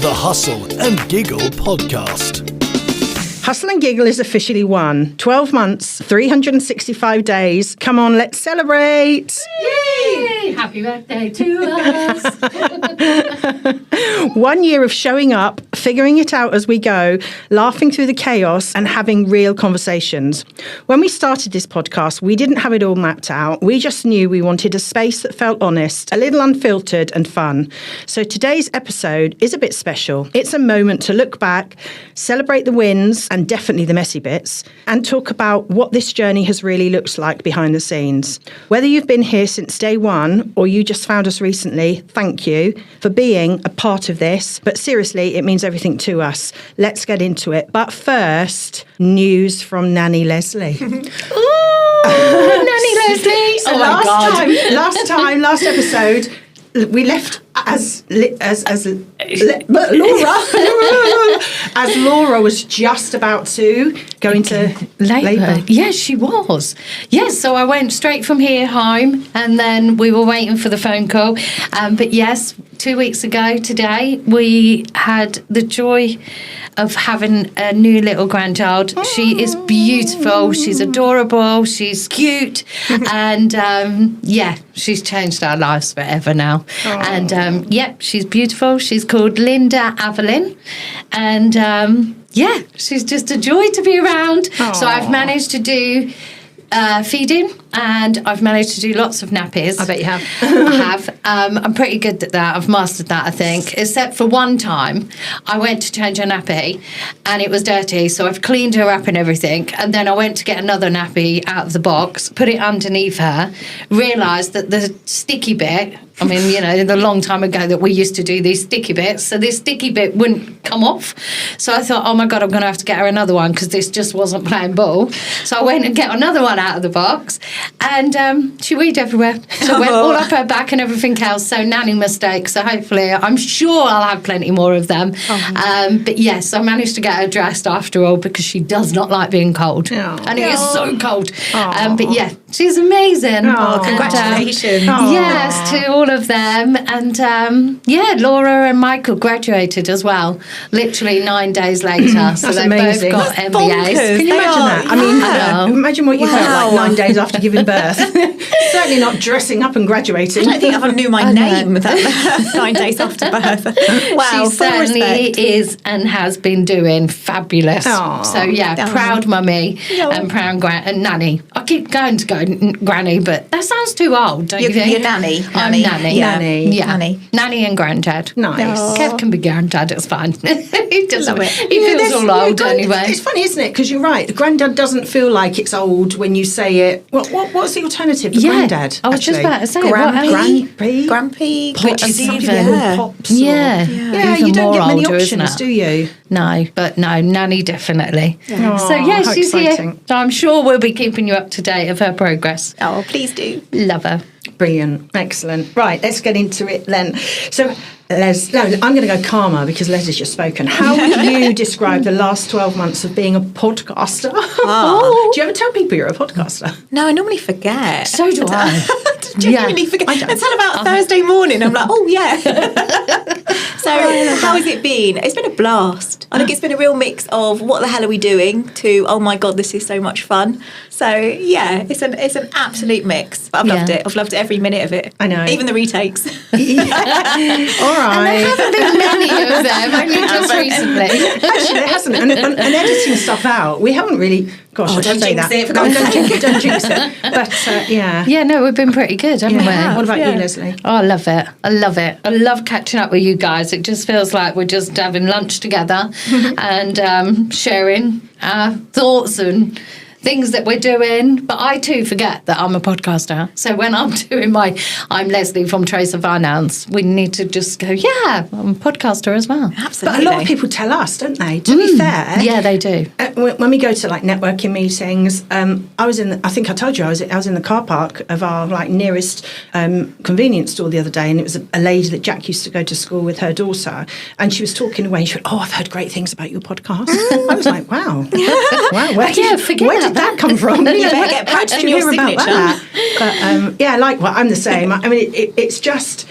the Hustle and Giggle podcast. Hustle and Giggle is officially won. 12 months, 365 days. Come on, let's celebrate. Yay! Happy birthday to us. 1 year of showing up, figuring it out as we go, laughing through the chaos and having real conversations. When we started this podcast, we didn't have it all mapped out. We just knew we wanted a space that felt honest, a little unfiltered and fun. So today's episode is a bit special. It's a moment to look back, celebrate the wins and definitely the messy bits, and talk about what this journey has really looked like behind the scenes. Whether you've been here since day one or you just found us recently, thank you for being a part of this. But seriously, it means everything to us. Let's get into it. But first, news from Nanny Lesley. Ooh, Nanny Lesley. So last episode, we left as Laura was just about to go into labour. Yes, she was. Yes, so I went straight from here home, and then we were waiting for the phone call. But yes, 2 weeks ago today, we had the joy of having a new little grandchild. She is beautiful, she's adorable, she's cute, and she's changed our lives forever now. And she's beautiful. She's called Linda Avelin, and she's just a joy to be around. Aww. So I've managed to do feeding, and I've managed to do lots of nappies. I bet you have. I have. I'm pretty good at that. I've mastered that, I think. Except for one time, I went to change her nappy, and it was dirty, so I've cleaned her up and everything. And then I went to get another nappy out of the box, put it underneath her, realised that the sticky bit, I mean, the long time ago that we used to do these sticky bits, so this sticky bit wouldn't come off. So I thought, oh my God, I'm going to have to get her another one because this just wasn't playing ball. So I went and get another one out of the box, and she weed everywhere. So it went all up her back and everything else. So nanny mistake. So hopefully, I'm sure I'll have plenty more of them. But yes, I managed to get her dressed after all because she does not like being cold. And it is so cold. But yeah, she's amazing. Congratulations. Yes, to all of them. And Laura and Michael graduated as well, literally 9 days later. So they amazing. both got MBAs. Can you imagine that? I mean, imagine what you felt like 9 days after giving birth. Certainly not dressing up and graduating. I don't think I ever knew my name that 9 days after birth. Wow, She certainly is and has been doing fabulous. Aww. So proud mummy and proud and nanny. I keep going to go granny, but that sounds too old, don't you think? You're nanny. I'm nanny. Yeah. Nanny. Nanny and granddad. Nice. Kev can be granddad, it's fine. He doesn't. Love it. He feels all old anyway. It's funny, isn't it? Because you're right. Granddad doesn't feel like it's old when you say it. What's the alternative for granddad? I was just about to say Grampy. Which is even pops. Yeah, you even don't more get many older, isn't options, it? do you? No, but no, nanny definitely. Aw, So how she's exciting. here. So I'm sure we'll be keeping you up to date of her progress. Oh, please do. Love her. Brilliant. Excellent. Right, let's get into it then. So, I'm going to go calmer because Les has just spoken. How would you describe the last 12 months of being a podcaster? Do you ever tell people you're a podcaster? No, I normally forget. So do I. Genuinely forget. Until about Thursday morning, I'm like, oh yeah. So how has it been? It's been a blast. I think it's been a real mix of what the hell are we doing to, oh my God, this is so much fun. So yeah, it's an absolute mix. But I've loved it. I've loved every minute of it. I know. Even the retakes. All right. There haven't been many of them, only just recently. Actually, there hasn't. And editing stuff out, we haven't really... Gosh, I should say jinx that. it, for No, God's don't jinx it. But, yeah. Yeah, no, we've been pretty good, haven't we? What about you, Leslie? Oh, I love it. I love it. I love catching up with you guys. It just feels like we're just having lunch together and sharing our thoughts and things that we're doing. But I too forget that I'm a podcaster. So when I'm doing I'm Leslie from Tracer Finance, we need to just go, yeah, I'm a podcaster as well. Absolutely. But a lot of people tell us, don't they? To be fair. Yeah, they do. When we go to networking meetings, I think I told you I was in the car park of our nearest convenience store the other day, and it was a lady that Jack used to go to school with her daughter, and she was talking away. She went, "Oh, I've heard great things about your podcast." I was like, "Wow, wow, where did that come from?" You better get patched in your signature. But I'm the same. I mean, it's just.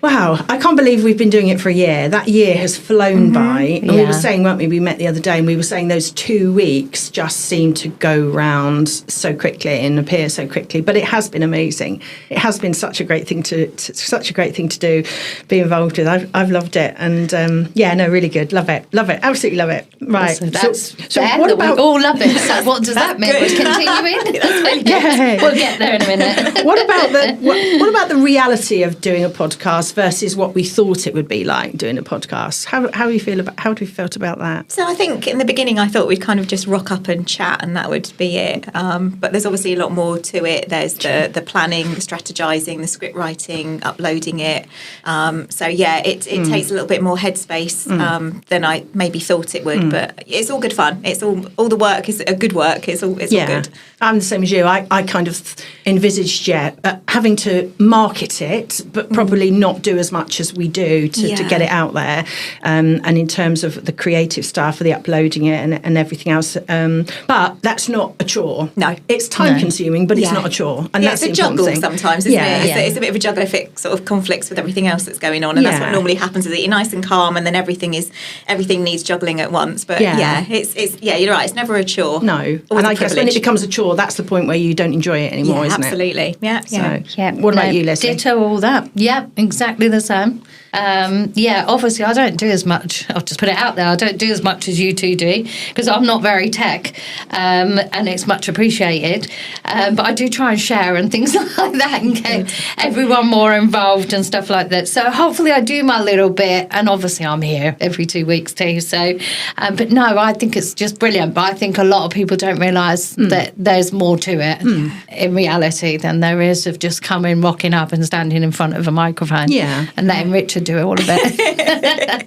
Wow, I can't believe we've been doing it for a year. That year has flown by. And we were saying, weren't we? We met the other day and we were saying those 2 weeks just seem to go round so quickly and appear so quickly. But it has been amazing. It has been such a great thing to do, be involved with. I've loved it. And really good. Love it. Absolutely love it. Right. So that's what about we all love it. So what does that mean? We're continuing? We'll get there in a minute. What about the reality of doing a podcast versus what we thought it would be like doing a podcast? How do you felt about that? So I think in the beginning I thought we'd kind of just rock up and chat and that would be it. But there's obviously a lot more to it. There's the planning, the strategizing, the script writing, uploading it. It takes a little bit more headspace than I maybe thought it would. But it's all good fun. It's all the work is a good work. It's all good. I'm the same as you. I kind of envisaged having to market it, but probably not do as much as we do to get it out there. And in terms of the creative stuff, the uploading it and everything else. But that's not a chore. No. It's time consuming, but it's not a chore. And that's it's a juggle sometimes, isn't it? It's a bit of a juggle if it sort of conflicts with everything else that's going on. And that's what normally happens, is that you're nice and calm and then everything needs juggling at once. But you're right. It's never a chore. No. And I guess when it becomes a chore, that's the point where you don't enjoy it anymore, isn't absolutely. it? Absolutely. So, what about you, Lesley? Ditto all that. Yeah, exactly the same. Obviously I don't do as much. I'll just put it out there. I don't do as much as you two do because I'm not very tech, and it's much appreciated. But I do try and share and things like that and get everyone more involved and stuff like that. So hopefully I do my little bit, and obviously I'm here every 2 weeks too. So, but no, I think it's just brilliant. But I think a lot of people don't realise that there's more to it in reality than there is of just coming, rocking up and standing in front of a microphone and letting Richard do all of it.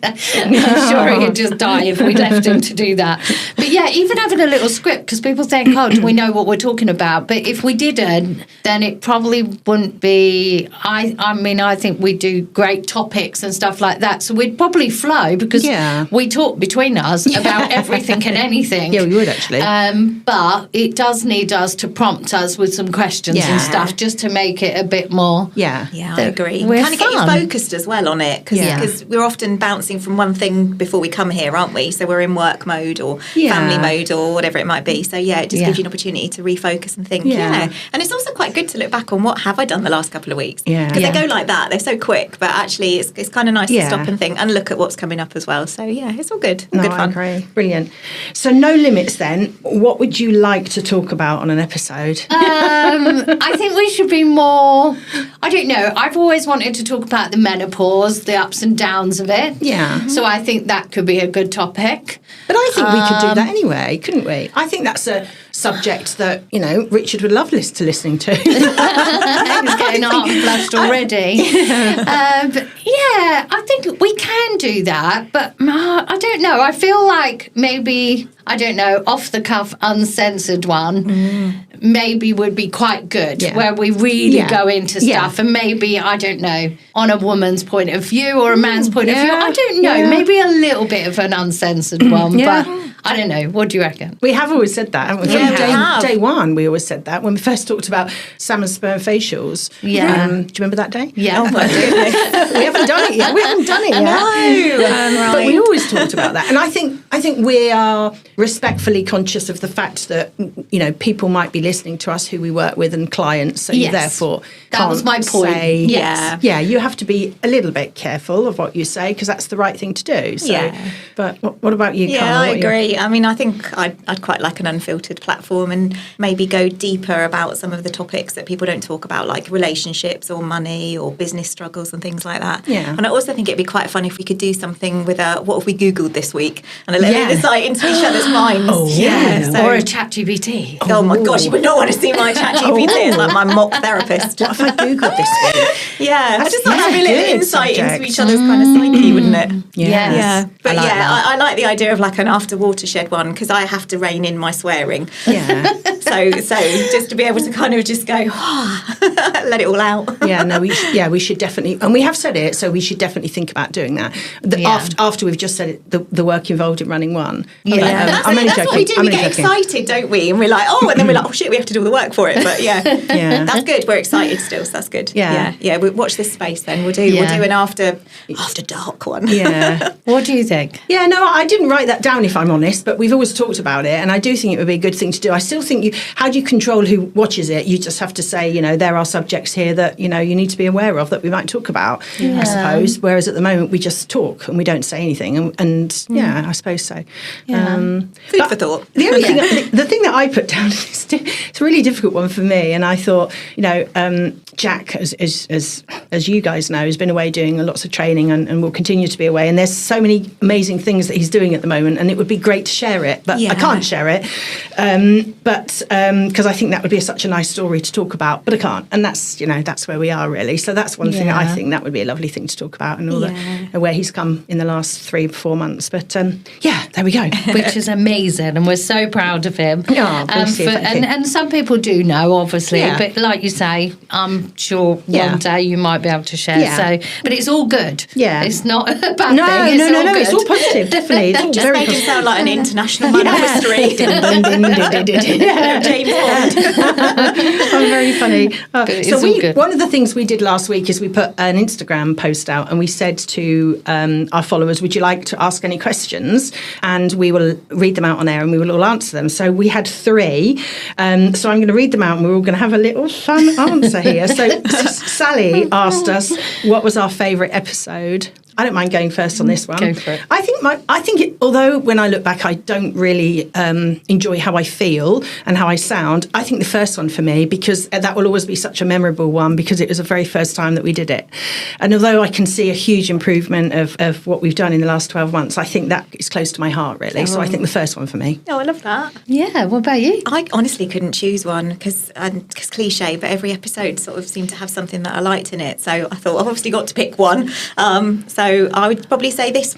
I'm sure he'd just die if we left him to do that. But yeah, even having a little script, because people think, do we know what we're talking about? But if we didn't, then it probably wouldn't be. I think we do great topics and stuff like that. So we'd probably flow because we talk between us about everything and anything. Yeah, we would actually. But it does need us to prompt us with some questions and stuff just to make it a bit more. Yeah, I agree. Kind of get you focused as well on it because we're often bouncing from one thing before we come here, aren't we? So we're in work mode or family mode or whatever it might be. So it just gives you an opportunity to refocus and think. And it's also quite good to look back on what have I done the last couple of weeks. Because they go like that. They're so quick, but actually it's kind of nice to stop and think and look at what's coming up as well. So it's all good. Good fun. I agree. Brilliant. So no limits then. What would you like to talk about on an episode? I think we should be more, I don't know, I've always wanted to talk about the menopause, the ups and downs of it. Yeah. So I think that could be a good topic. But I think we could do that anyway, couldn't we? I think that's a subject that, Richard would love listening to. He's getting hot and flushed already. But I think we can do that. But I don't know. I feel like maybe, I don't know, off the cuff, uncensored one maybe would be quite good, where we really go into stuff and maybe, I don't know, on a woman's point of view or a man's point of view. I don't know. Maybe a little bit of an uncensored one, but I don't know. What do you reckon? We have always said that, haven't we? Yeah, Day one, we always said that when we first talked about salmon sperm facials. Yeah. Do you remember that day? Yeah. Oh my goodness. We haven't done it yet. No. But we always talked about that. And I think we are respectfully conscious of the fact that, people might be listening to us who we work with and clients. So you therefore that was my point. Say, you have to be a little bit careful of what you say because that's the right thing to do. So, but what about you, Carl? Yeah, I agree. I mean, I think I'd quite like an unfiltered platform and maybe go deeper about some of the topics that people don't talk about, like relationships or money or business struggles and things like that. Yeah. And I also think it'd be quite fun if we could do something with what have we Googled this week and a little insight into each other's minds. Oh, yeah. So, or a ChatGPT. Oh my gosh, you would not want to see my ChatGPT. It's like my mock therapist. What have I Googled this week? I just like to have a little insight into each other's kind of psyche, wouldn't it? Yes. But like I like the idea of like an after watershed one because I have to rein in my swearing. Yeah. So just to be able to kind of just go, let it all out. We should definitely, and we have said it, so we should definitely think about doing that. After we've just said it, the work involved in running one. Yeah, that's what we do. We get excited, don't we? And we're like, and then we're like, oh shit, we have to do all the work for it. But yeah, that's good. We're excited still, so that's good. Yeah. We watch this space then. We'll do an after dark one. Yeah. What do you think? Yeah, no, I didn't write that down if I'm honest, but we've always talked about it, and I do think it would be a good thing to do. I still think how do you control who watches it? You just have to say, there are subjects here that, you need to be aware of that we might talk about, I suppose. Whereas at the moment we just talk and we don't say anything. And I suppose so. Yeah. Food for thought. The only thing, the thing that I put down, it's a really difficult one for me. And I thought, Jack, as you guys know, has been away doing lots of training and will continue to be away. And there's so many amazing things that he's doing at the moment. And it would be great to share it, but I can't share it. Because I think that would be such a nice story to talk about, but I can't. And that's where we are really. So that's one thing that I think that would be a lovely thing to talk about, and all where he's come in the last 3-4 months. But there we go. Which is amazing, and we're so proud of him. Oh, and some people do know, obviously, but like you say, I'm sure one day you might be able to share. So, but it's all good. Yeah, it's not a bad thing. No, good. It's all positive. Definitely, it's all just very make positive. it sound like an international man on the street. James Bond. Oh, very funny. Good. One of the things we did last week is we put an Instagram post out and we said to our followers, would you like to ask any questions? And we will read them out on air and we will all answer them. So we had 3. So I'm going to read them out and we're all going to have a little fun answer here. So Sally asked us, what was our favourite episode? I don't mind going first on this one. Go for it. I think although when I look back, I don't really enjoy how I feel and how I sound. I think the first one for me, because that will always be such a memorable one, because it was the very first time that we did it. And although I can see a huge improvement of what we've done in the last 12 months, I think that is close to my heart, really. So I think the first one for me. Oh, I love that. Yeah, what about you? I honestly couldn't choose one because cliche, but every episode sort of seemed to have something that I liked in it. So I thought I've obviously got to pick one. So I would probably say this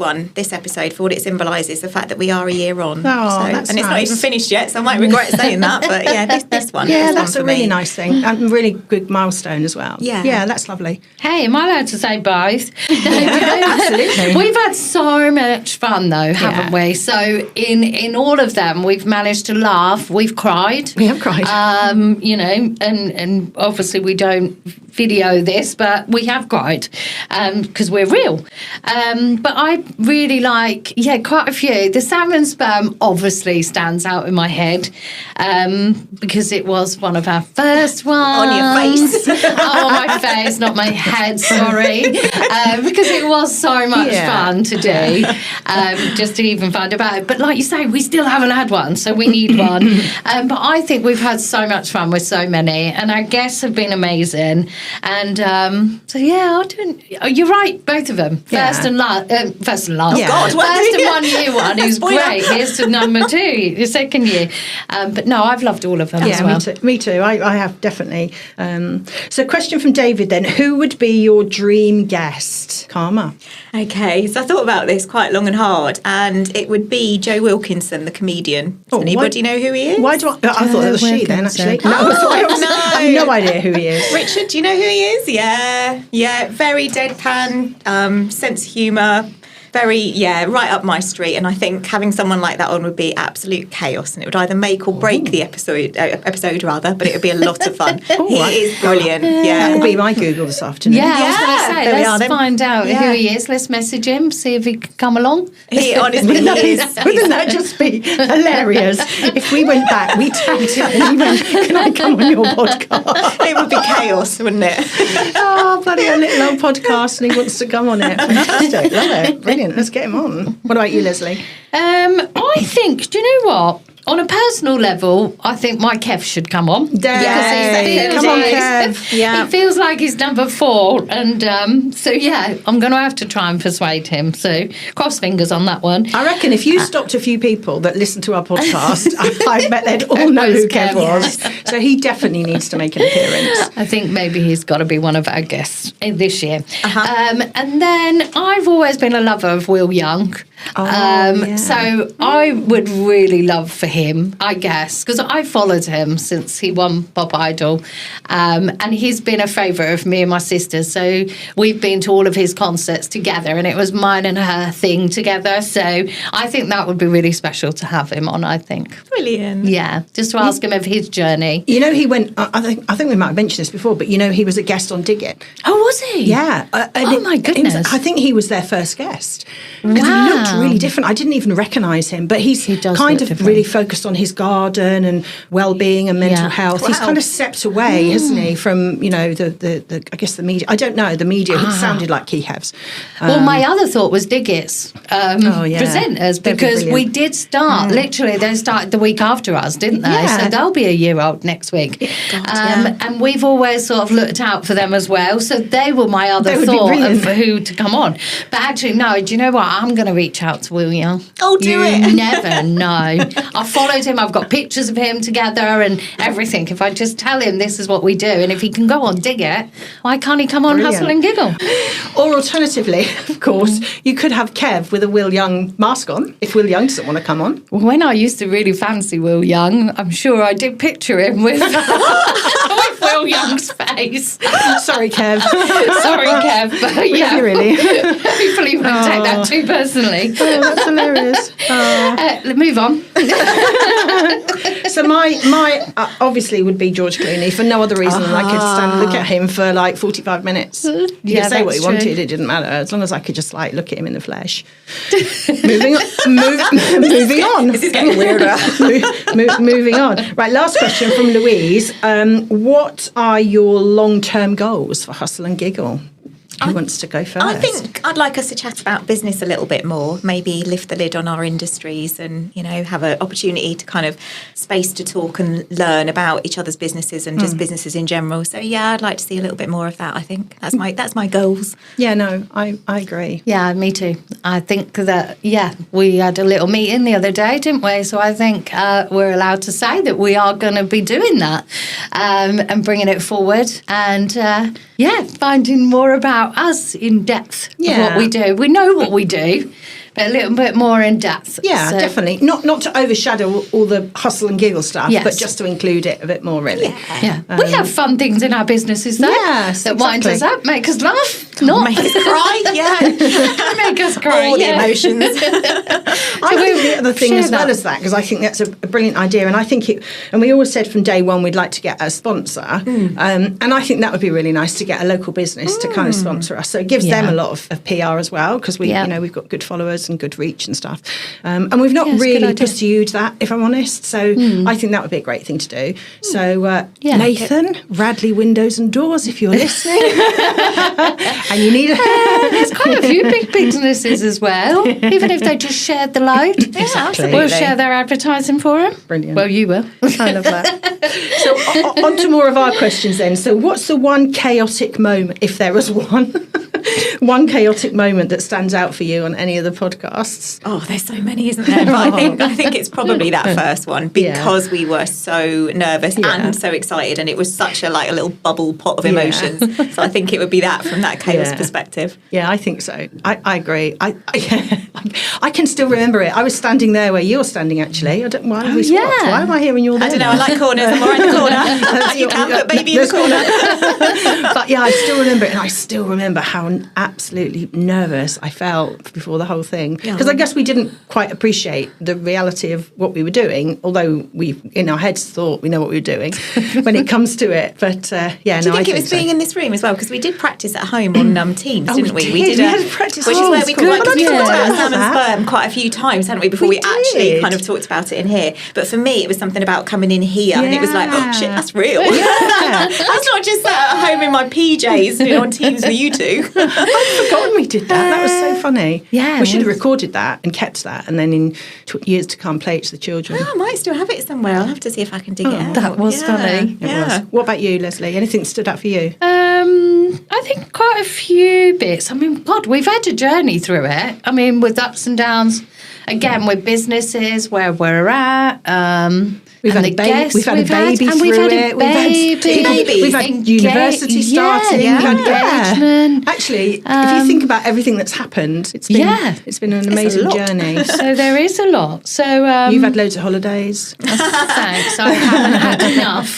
episode, for what it symbolises, the fact that we are a year on. That's and it's not even finished yet, so I might regret saying that. But yeah, this one. Yeah, this that's one a really me. nice thing and a really good milestone as well. Yeah, that's lovely. Hey, am I allowed to say both? Absolutely. We've had so much fun though, haven't we? So in all of them, we've managed to laugh. We've cried. We have cried. And obviously we don't video this, but we have cried because we're real. But I really like, quite a few. The salmon sperm obviously stands out in my head because it was one of our first ones. On your face. On my face, not my head, sorry. Because it was so much fun to do, just to even find about it. But like you say, we still haven't had one, so we need one. But I think we've had so much fun with so many, and our guests have been amazing. And you're right, both of them. First and last. First and last. Yeah. God, first and 1 year one, who's great. Here's to number 2, the second year. But no, I've loved all of them as well. Me too. I have definitely. So question from David then. Who would be your dream guest? Karma. Okay, so I thought about this quite long and hard, and it would be Joe Wilkinson, the comedian. Does anybody know who he is? Why do I thought that was she then, actually. No. I have no idea who he is. Richard, do you know who he is? Yeah, very deadpan, sense of humour. Very, right up my street. And I think having someone like that on would be absolute chaos, and it would either make or break the episode, but it would be a lot of fun. He is brilliant. That will be my Google this afternoon. Yeah, I was going to say, let's find out who he is. Let's message him, see if he can come along. He honestly is. Wouldn't that just be hilarious? If we went back, we tagged him and he went, can I come on your podcast? It would be chaos, wouldn't it? Oh, bloody a little old podcast and he wants to come on it. Fantastic. Love it. Brilliant. Let's get him on. What about you, Lesley? I think, do you know what? On a personal level, I think my Kev should come on. Come on, Kev. He feels like he's number 4. And I'm going to have to try and persuade him. So cross fingers on that one. I reckon if you stopped a few people that listen to our podcast, I bet they'd all know who Kev was. So he definitely needs to make an appearance. I think maybe he's got to be one of our guests this year. And then I've always been a lover of Will Young. So I would really love for him, I guess, because I followed him since he won Pop Idol. And he's been a favourite of me and my sister. So we've been to all of his concerts together, and it was mine and her thing together. So I think that would be really special to have him on, I think. Brilliant. Yeah, just to ask him of his journey. You know, he went, I think we might have mentioned this before, but you know, he was a guest on Dig It. Oh, was he? Yeah. My goodness. I think he was their first guest. Wow. He looked really different. I didn't even recognise him, but he does kind look of different. really focused on his garden and well-being and mental health. Wow. He's kind of stepped away, hasn't he, from, you know, the I guess the media. I don't know, the media. He sounded like he has. Well, my other thought was Dig It's presenters, They'd be because we brilliant. did start, literally, they started the week after us, didn't they? Yeah. So they'll be a year old next week. And we've always sort of looked out for them as well. So they were my other They would be thought of brilliant. who to come on. But actually, no, do you know what? I'm going to reach out to Will Young. Oh, do you it. never know. I followed him. I've got pictures of him together and everything. If I just tell him this is what we do, and if he can go on Dig It, why can't he come on Brilliant. Hustle and Giggle? Or alternatively, of course, you could have Kev with a Will Young mask on, if Will Young doesn't want to come on. Well, when I used to really fancy Will Young, I'm sure I did picture him with, with Will Young's face. Sorry, Kev. Sorry, Kev, but yeah, Really? hopefully you won't take that too personally. Oh, that's hilarious. Move on. So my obviously would be George Clooney for no other reason than I could stand and look at him for like 45 minutes. He Yeah, could say what he that's true. wanted, it didn't matter, as long as I could just like look at him in the flesh. Moving on. This is getting weirder. Moving on. Right, last question from Louise. What are your long-term goals for Hustle and Giggle? Who wants to go first? I think I'd like us to chat about business a little bit more, maybe lift the lid on our industries and, you know, have an opportunity to kind of space to talk and learn about each other's businesses and just businesses in general. So, yeah, I'd like to see a little bit more of that, I think. That's my goals. Yeah, no, I agree. Yeah, me too. I think that, we had a little meeting the other day, didn't we? So I think we're allowed to say that we are going to be doing that and bringing it forward and, finding more about us in depth of what we do. We know what we do, but a little bit more in depth. Yeah, So- definitely. Not to overshadow all the hustle and giggle stuff, Yes. but just to include it a bit more, really. Yeah, we have fun things in our businesses, though. Yes, that wind us exactly. up, make us laugh, not Make us cry, make us cry. all the yeah. emotions. I think the other thing share as well that. as that, because I think that's a brilliant idea, and I think and we always said from day one we'd like to get a sponsor, and I think that would be really nice to get a local business to kind of sponsor us. So it gives them a lot of PR as well, because we've got good followers and good reach and stuff, and we've not it's a good really idea. pursued that, if I'm honest. So I think that would be a great thing to do. So Nathan, Radley Windows and Doors, if you're listening, and you need There's quite a few big businesses as well, even if they just shared the load. Exactly. We'll share their advertising for them. Brilliant. Well, you will. I love that. So on to more of our questions then. So what's the one chaotic moment, if there was one, one chaotic moment that stands out for you on any of the podcasts? Oh, there's so many, isn't there? But I think it's probably that first one because we were so nervous and so excited, and it was such a little bubble pot of emotions. So I think it would be that from that chaos perspective. Yeah, I think so. I agree. I can still remember it. I was standing there where you're standing, actually. I don't. Why have we swapped? yeah. Why am I here when you're there? I don't know. I like corners. I'm more in the corner. You can put baby in the corner. But yeah, I still remember it, and I still remember how absolutely nervous I felt before the whole thing, because I guess we didn't quite appreciate the reality of what we were doing, although we in our heads thought we know what we were doing when it comes to it. But Do you think it was being in this room as well? Because we did practice at home on Teams, didn't we? We had practice, which is where we talked about Sam Sam and Sperm quite a few times, hadn't we? Before we actually kind of talked about it in here. But for me, it was something about coming in here, and it was like, oh shit, that's real. Yeah. That's not just sat at home in my PJs on Teams with you two. I'd forgotten we did that. That was so funny. Yeah, we should have recorded that and kept that, and then in years to come, play it to the children. I might still have it somewhere. I'll have to see if I can dig it out. That was funny. It was. What about you, Leslie? Anything that stood out for you? I think quite a few bits. I mean, God, we've had a journey through it. I mean, with ups and downs, again, with businesses, where we're at. We've had a baby and through we've had it. a baby. We've had university starting. Engagement. Actually, if you think about everything that's happened, it's been an amazing journey. So there is a lot. So you've had loads of holidays. Thanks. I haven't had enough.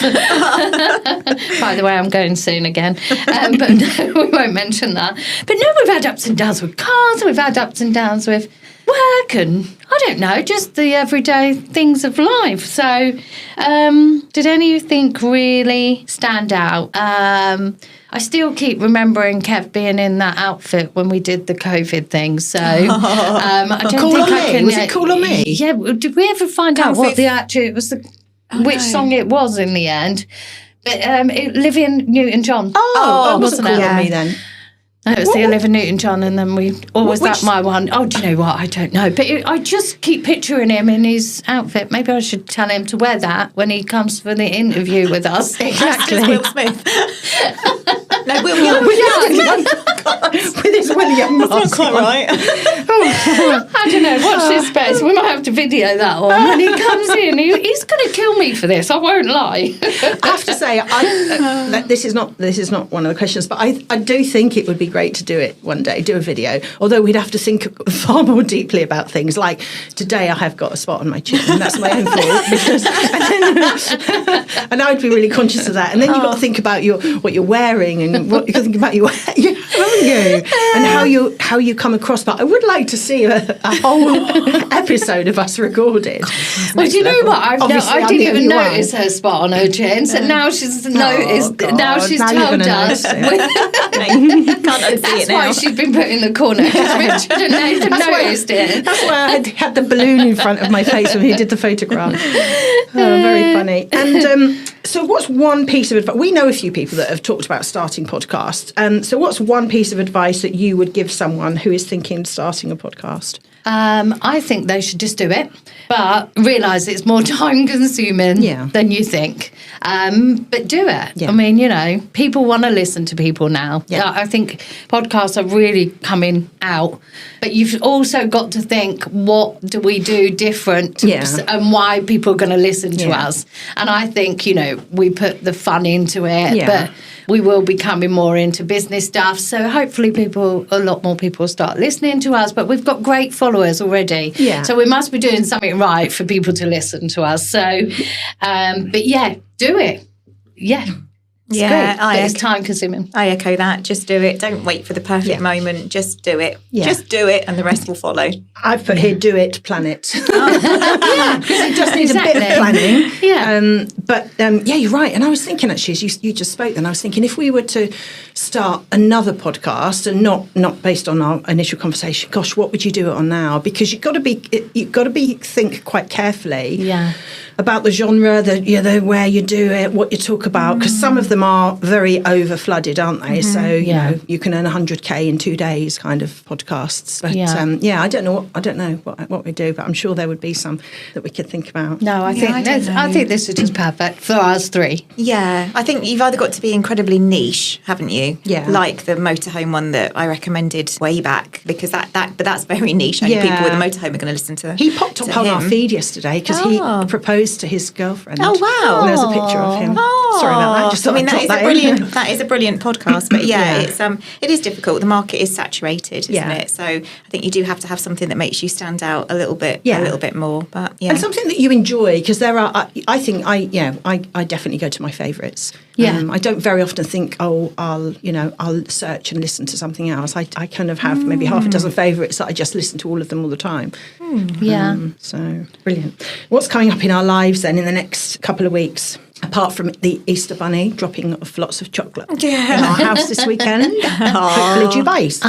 By the way, I'm going soon again. But no, we won't mention that. But no, we've had ups and downs with cars. We've had ups and downs with work and, I don't know, just the everyday things of life. So did anything really stand out? I still keep remembering Kev being in that outfit when we did the COVID thing. So I don't Cool think on I Me? can. Was it Cool on Me? Yeah. Did we ever find out what the actual? It was which song it was in the end? But Olivia Newton-John. Oh, wasn't it? Cool on Me then? No, it was the Olivia Newton-John, and then was that my one? Oh, do you know what? I don't know. But I just keep picturing him in his outfit. Maybe I should tell him to wear that when he comes for the interview with us. Exactly. Will Smith. No, Will Young. With his William mask. That's not quite right. I don't know. Watch this space. We might have to video that one. When he comes in, he's going to kill me for this. I won't lie. I have to say, this is not one of the questions, but I do think it would be great to do it one day, do a video. Although we'd have to think far more deeply about things. Like today, I have got a spot on my chin, and that's my own fault. Because, and I would be really conscious of that. And then you've got to think about what you're wearing and what you can think about haven't you? And how you come across. But I would like to see a whole episode of us recorded. Well, do you know what? I didn't even notice her spot on her chin. So now she's noticed. Now she's told us. That's why she's been put in the corner. Because Richard and Nathan noticed it. That's why I had the balloon in front of my face when he did the photograph. Very funny. And so what's one piece of advice? We know a few people that have talked about starting podcasts. So what's one piece of advice that you would give someone who is thinking of starting a podcast? I think they should just do it, but realise it's more time-consuming than you think. But do it. Yeah. I mean, people want to listen to people now. Yeah. I think podcasts are really coming out, but you've also got to think, what do we do different and why people are going to listen to us? And I think, we put the fun into it, but we will be coming more into business stuff. So hopefully a lot more people start listening to us, but we've got great followers already. Yeah. So we must be doing something right for people to listen to us. So, but do it. Yeah. It's time consuming. I echo that. Just do it. Don't wait for the perfect moment. Just do it. Yeah. Just do it, and the rest will follow. I've put here, do it, plan it. Because it just needs a bit of planning. Yeah. You're right. And I was thinking, actually, as you just spoke then, I was thinking if we were to start another podcast and not based on our initial conversation, gosh, what would you do it on now? Because you've got to think quite carefully about the genre, the where you do it, what you talk about, because some of them are very over flooded, aren't they? So you can earn 100k in 2 days, kind of podcasts. But I don't know what we do, but I'm sure there would be some that we could think about. No, I think this is just perfect for us three. Yeah, I think you've either got to be incredibly niche, haven't you? Yeah, like the motorhome one that I recommended way back, because that's very niche. Only people with a motorhome are going to listen to. He popped up on our feed yesterday because he proposed to his girlfriend. Oh wow! And there's a picture of him. Sorry about that. Just that is a brilliant podcast. But it is difficult. The market is saturated, isn't it? So I think you do have to have something that makes you stand out a little bit more. But and something that you enjoy, because there are. I think I definitely go to my favourites. I don't very often think, I'll search and listen to something else. I kind of have maybe half a dozen favourites that I just listen to all of them all the time. So brilliant. What's coming up in our lives then in the next couple of weeks? Apart from the Easter Bunny dropping off lots of chocolate in our house this weekend. Hopefully, do you buy Easter?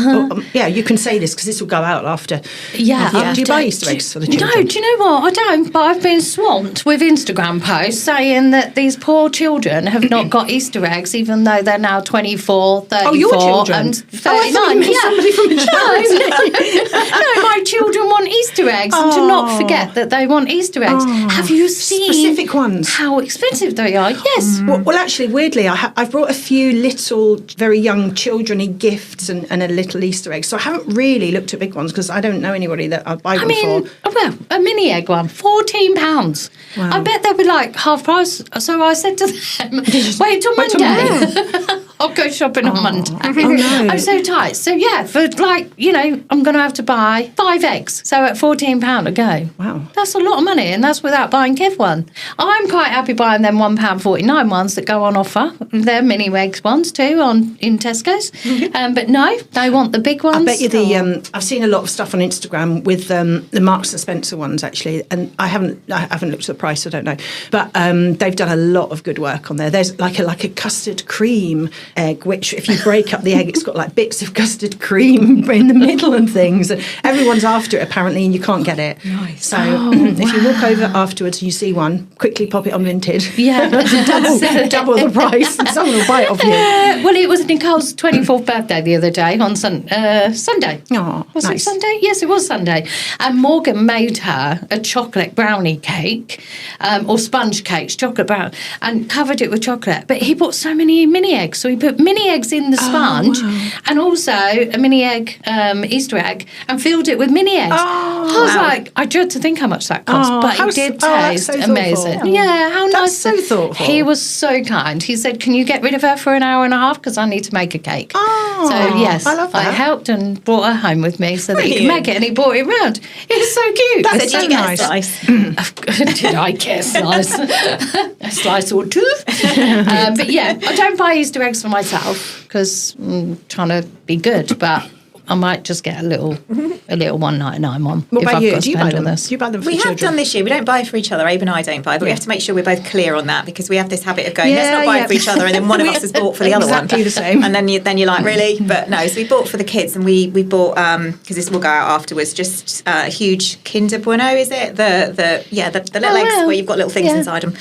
You can say this because this will go out after. Do you buy Easter eggs for the children? No, do you know what? I don't, but I've been swamped with Instagram posts saying that these poor children have not got Easter eggs, even though they're now 24, 34 your children? and 39. Somebody from the No, my children want Easter eggs, and to not forget that they want Easter eggs. Have you seen specific ones? How expensive they are. Yes. Well, actually, weirdly, I've brought a few little, very young children-y gifts and a little Easter egg. So I haven't really looked at big ones because I don't know anybody that I'd buy one for. Well, a mini egg one, £14. Wow. I bet they'll be like half price. So I said to them, wait till Monday. I'll go shopping on Monday. No. I'm so tight. So yeah, for like, I'm going to have to buy 5 eggs. So at £14 a go. Wow. That's a lot of money, and that's without buying Kev one. I'm quite happy buying them £1.49 ones that go on offer. They're mini eggs ones too in Tesco's. But no, they want the big ones. I bet you I've seen a lot of stuff on Instagram with the Marks and Spencer ones actually, and I haven't looked at the price, I don't know. But they've done a lot of good work on there. There's like a custard cream egg, which if you break up the egg, it's got like bits of custard cream in the middle and things. And everyone's after it apparently, and you can't get it. Nice. So if you walk over afterwards and you see one, quickly pop it on Vinted. Yeah, double the price, and someone will buy it off you. Well, it was Nicole's 24th birthday the other day on Sunday. Oh, was nice. it Sunday? Yes, it was Sunday. And Morgan made her a chocolate brownie cake, or sponge cakes, chocolate brown, and covered it with chocolate. But he bought so many mini eggs, so he put mini eggs in the sponge, and also a mini egg Easter egg, and filled it with mini eggs. I was like, I dread to think how much that cost, but it did taste so amazing. thoughtful. Yeah, how nice. That's so thoughtful. He was so kind. He said, "Can you get rid of her for an hour and a half because I need to make a cake?" Oh, so yes, I love that. I helped and brought her home with me so that he could Brilliant. make it, and he brought it round. It was so cute. That's It's so so nice. Nice. Did I get a slice? A slice or two? But yeah, I don't buy Easter eggs for myself because I'm trying to be good, but I might just get a little £1.99 one. What if about I've you? got to Do you spend buy on them? this. Do you buy them for We the have children? done this year. We don't buy for each other. Abe and I don't buy, but we have to make sure we're both clear on that because we have this habit of going, let's not buy for each other, and then one of us has bought for the other one. Exactly the same. And then you're like, really? But no, so we bought for the kids, and we bought, because this will go out afterwards, just a huge Kinder Bueno, is it? The little eggs wow. where you've got little things Yeah. inside them.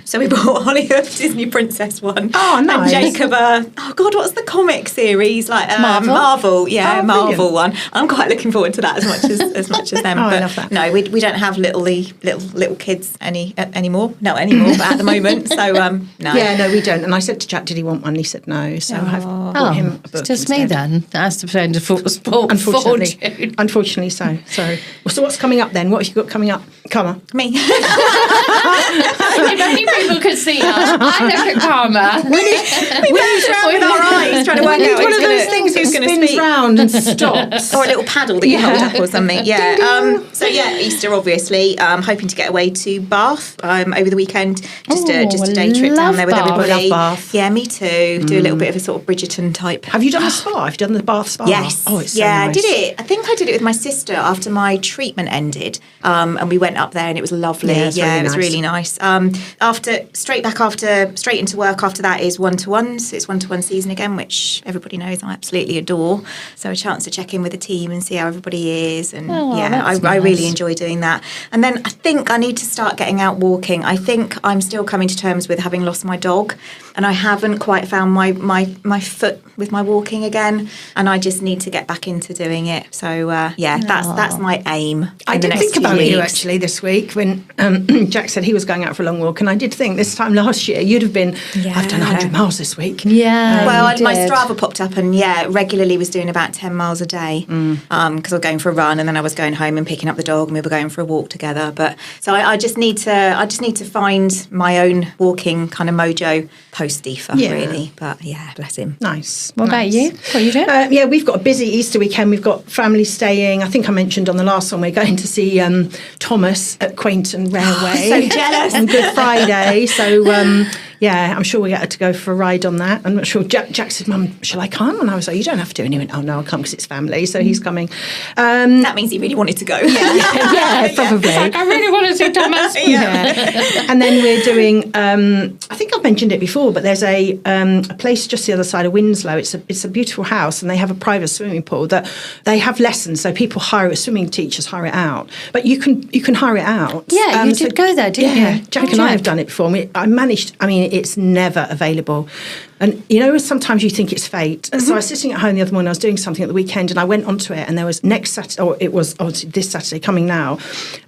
So we bought Holly a Disney Princess one. Oh, nice. And Jacob what's the comic series? Like Marvel. Yeah, Oh, Marvel brilliant. one. I'm quite looking forward to that as much as them. Oh, I but love that. no, we don't have little kids anymore. Not anymore, but at the moment. So no. Yeah, no, we don't. And I said to Jack, did he want one? He said no. So I've bought him a book it's just me instead. then. That's to spend a sport fortune. Unfortunately so. So what's coming up then? What have you got coming up? Come on. Me. If only people could see us. I look at Karma. We both round with our eyes trying to work out One of those who's things that going to spins speak. round and stops. Or a little paddle that you hold up or something. Yeah. So yeah, Easter obviously. I'm hoping to get away to Bath over the weekend. Just a day trip down love there with Bath. everybody. Love Bath. Yeah, me too. Do a little bit of a sort of Bridgerton type. Have you done the spa? Have you done the Bath spa? Yes. Oh, it's so yeah, nice. I did it. I think I did it with my sister after my treatment ended, and we went up there and it was lovely. Yeah, it's really it was nice. really nice. Straight into work after that is one-to-ones. It's one-to-one season again, which everybody knows I absolutely adore. So a chance to check in with the team and see how everybody is, and I that's really nice. enjoy doing that. And then I think I need to start getting out walking. I think I'm still coming to terms with having lost my dog, and I haven't quite found my foot with my walking again, and I just need to get back into doing it. So that's my aim. I in the did next think few about you weeks. actually this week when Jack said he was going out for a long walk, and I did think this time last year you'd have been, I've done 100 miles this week. Yeah. Well, you my did. Strava popped up, and regularly was doing about 10 miles a day because I was going for a run, and then I was going home and picking up the dog, and we were going for a walk together. But so I just need to find my own walking kind of mojo post DEFA, really. But yeah, bless him. Nice. What about you? What are you doing? Yeah, we've got a busy Easter weekend. We've got family staying. I think I mentioned on the last one we're going to see Thomas at Quainton Railway. So jealous. On Good Friday. So yeah, I'm sure we get to go for a ride on that. I'm not sure. Jack said, "Mum, shall I come?" And I was like, "You don't have to." And he went, "Oh no, I'll come because it's family." So he's coming. That means he really wanted to go. Yeah, probably. I really want to see Thomas. Yeah. And then we're doing, I think I've mentioned it before, but there's a place just the other side of Winslow. It's a beautiful house, and they have a private swimming pool that they have lessons. So people hire it, swimming teachers hire it out. But you can hire it out. Yeah, you did go there, didn't you? Jack and I have done it before. I managed, it's never available. And sometimes you think it's fate. So I was sitting at home the other morning, I was doing something at the weekend, and I went onto it, and there was next Saturday, or it was obviously this Saturday coming now,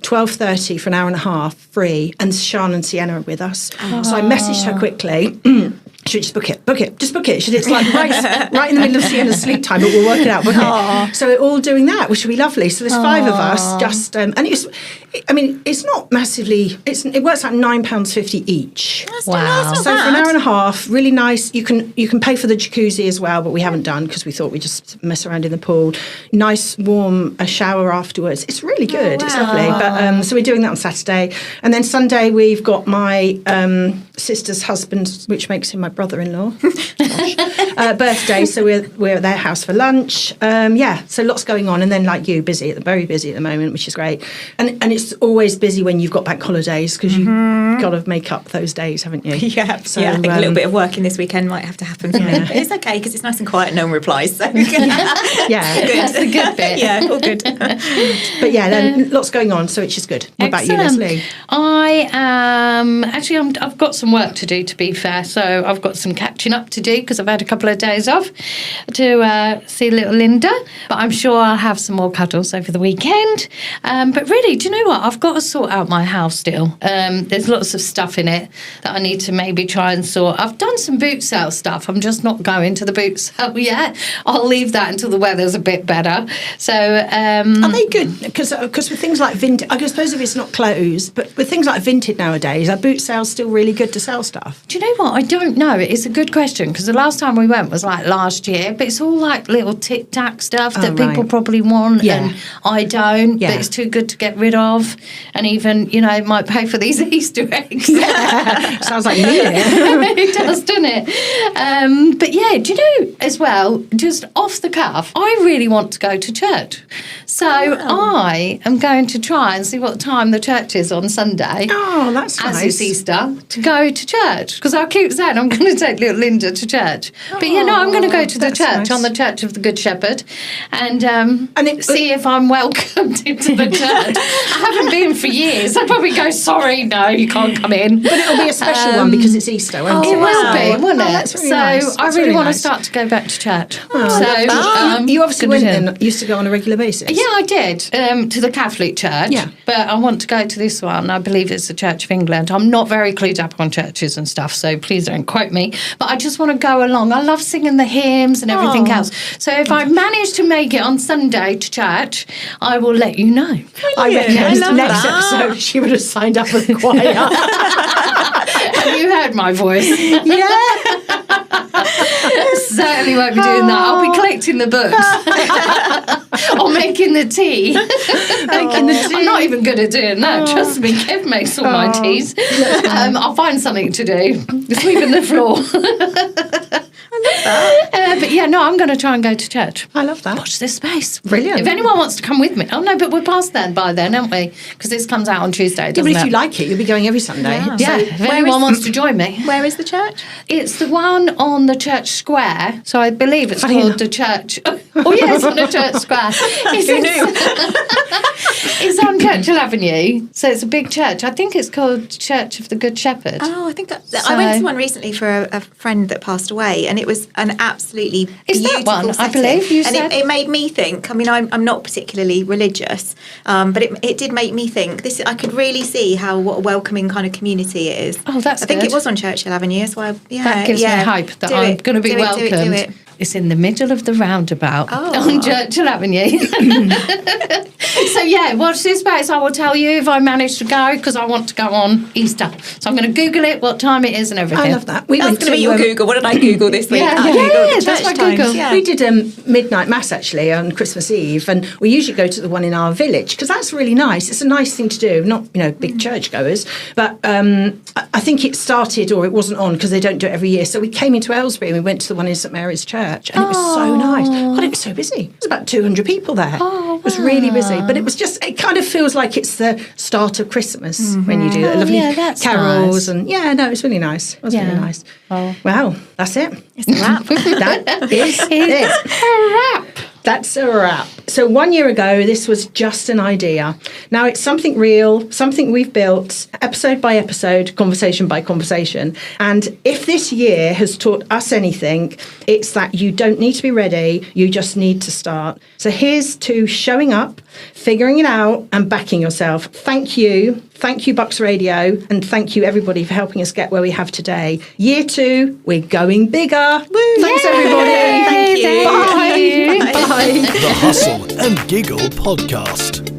12:30 for an hour and a half, free, and Sian and Sienna are with us. So I messaged her quickly. Should we just book it? Just book it. It's like right in the middle of Sienna's sleep time, but we'll work it out. Book it. So we're all doing that, which would be lovely. So there's 5 of us, just and it's not massively. It works out £9.50 each. Wow. So for an hour and a half, really nice. You can pay for the jacuzzi as well, but we haven't done because we thought we'd just mess around in the pool. Nice warm shower afterwards. It's really good. It's lovely. But so we're doing that on Saturday, and then Sunday we've got my sister's husband, which makes him my brother-in-law, birthday. So we're at their house for lunch. So lots going on, and then like you, very busy at the moment, which is great. And it's always busy when you've got bank holidays because you've got to make up those days, haven't you? Yeah. So I think a little bit of working this weekend might have to happen for me, but it's okay because it's nice and quiet. No one replies. So good. That's a good bit. Yeah, all good. But then lots going on, so it's just good. What about you, Leslie? I am actually. I've got some work to do. To be fair, so I've got some catching up to do because I've had a couple of days off to see little Linda. But I'm sure I'll have some more cuddles over the weekend. But really, do you know what? I've got to sort out my house still. There's lots of stuff in it that I need to maybe try and sort. I've done some boot sale stuff. I'm just not going to the boot sale yet. I'll leave that until the weather's a bit better. So are they good? Because with things like vintage, I suppose if it's not clothes, but with things like vintage nowadays, are boot sales still really good to sell stuff? Do you know what? I don't know. It's a good question because the last time we went was like last year, but it's all like little tic-tac stuff that people probably want and I don't, but it's too good to get rid of. And even, it might pay for these Easter eggs. Sounds like you need it. It does, doesn't it? But yeah, do you know as well, just off the cuff, I really want to go to church. So I am going to try and see what time the church is on Sunday. Oh, that's nice. As it's Easter, to go to church. Because I keep saying I'm going to take little Linda to church. But I'm going to go to the church on the Church of the Good Shepherd and see if I'm welcomed into the church. I haven't been for years. I'll probably go, sorry, no, you can't come in. But it'll be a special one because it's Easter, won't it? It will be, won't it? That's really nice. I really want to start to go back to church. You obviously went and used to go on a regular basis. Yeah, I did, to the Catholic Church. Yeah. But I want to go to this one. I believe it's the Church of England. I'm not very clued up on churches and stuff, so please don't quote me. But I just want to go along. I love singing the hymns and everything else. So if I manage to make it on Sunday to church, I will let you know. I reckon next episode she would have signed up for the choir. Have you heard my voice? Yeah. Certainly won't be doing that. I'll be collecting the books. Or making the tea. I'm not even good at doing that. Trust me, Kev makes all my teas. I'll find something to do. Sweeping the floor. I love that. But I'm going to try and go to church. I love that. Watch this space. Brilliant. If anyone wants to come with me. Oh, no, but we're past then by then, aren't we? Because this comes out on Tuesday, doesn't but if you like it, you'll be going every Sunday. Yeah, if anyone wants to join me. Where is the church? It's the one on the church square. So I believe it's called the church. Oh, yeah, it's on the church square. It's on Churchill Avenue. So it's a big church. I think it's called Church of the Good Shepherd. Oh, I think I went to one recently for a friend that passed away, and it was an absolutely beautiful one, setting. I believe you said. And it made me think. I mean, I'm not particularly religious, but it did make me think. I could really see what a welcoming kind of community it is. Oh, that's I think good. it was on Churchill Avenue, so that gives me hope that I'm going to be welcomed. Do it. It's in the middle of the roundabout on Churchill Avenue. So watch this space. I will tell you if I manage to go because I want to go on Easter. So I'm going to Google it, what time it is and everything. I love that. That's going to be your Google. What did I Google this week? That's my Google. We did midnight mass actually on Christmas Eve, and we usually go to the one in our village because that's really nice. It's a nice thing to do. Not big churchgoers, but I think it started or it wasn't on because they don't do it every year. So we came into Aylesbury and we went to the one in St Mary's Church, and it was so nice. God, it was so busy. It was about 200 people there. It was really busy, but it was it kind of feels like it's the start of Christmas when you do that. Lovely carols and it was really nice. It was really nice. Well, that's it. It's a wrap. That is it. A wrap. That's a wrap. So 1 year ago, this was just an idea. Now it's something real, something we've built, episode by episode, conversation by conversation. And if this year has taught us anything, it's that you don't need to be ready, you just need to start. So here's to showing up, figuring it out, and backing yourself. Thank you. Thank you, Bucks Radio, and thank you, everybody, for helping us get where we have today. Year 2, we're going bigger. Woo. Thanks, everybody. Thank you. Bye. Bye. Bye. The Hustle and Giggle podcast.